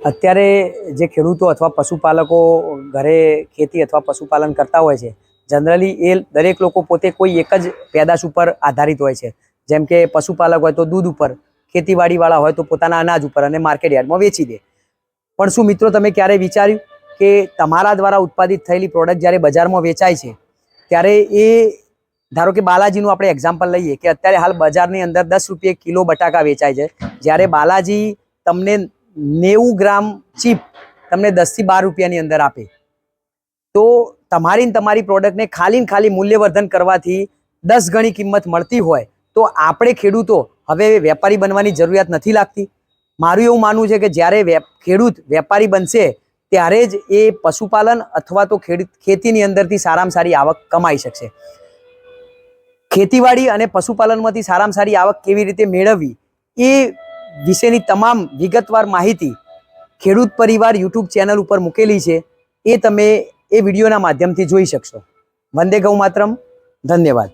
અત્યારે જે ખેડૂતો અથવા પશુપાલકો ઘરે ખેતી અથવા પશુપાલન કરતા હોય છે, જનરલી એ દરેક લોકો પોતે કોઈ એક જ પેદાશ ઉપર આધારિત હોય છે. જેમ કે પશુપાલક હોય તો દૂધ ઉપર, ખેતીવાડીવાળા હોય તો પોતાના અનાજ ઉપર અને માર્કેટ યાર્ડમાં વેચી દે. પણ શું મિત્રો તમે ક્યારેય વિચાર્યું કે તમારા દ્વારા ઉત્પાદિત થયેલી પ્રોડક્ટ જ્યારે બજારમાં વેચાય છે ત્યારે એ, ધારો કે બાલાજીનું આપણે એક્ઝામ્પલ લઈએ કે અત્યારે હાલ બજારની અંદર 10 રૂપિયે કિલો બટાકા વેચાય છે, જ્યારે બાલાજી તમને 90 ગ્રામ ચીપ તમને 10 થી 12 રૂપિયાની અંદર આપે, તો તમારી પ્રોડક્ટને ખાલી મૂલ્યવર્ધન કરવાથી 10 ગણી કિંમત મળતી હોય તો આપણે ખેડૂતો હવે વેપારી બનવાની જરૂરિયાત નથી લાગતી. મારું એવું માનવું છે કે જ્યારે ખેડૂત વેપારી બનશે ત્યારે જ એ પશુપાલન અથવા તો ખેતીની અંદરથી સારામાં સારી આવક કમાઈ શકશે. ખેતીવાડી અને પશુપાલનમાંથી સારામાં સારી આવક કેવી રીતે મેળવવી એ વિશેની તમામ વિગતવાર માહિતી ખેડૂત પરિવાર યુટ્યુબ ચેનલ ઉપર મૂકેલી છે, એ તમે એ વિડીયોના માધ્યમથી જોઈ શકશો. વંદે ગૌ માતરમ. ધન્યવાદ.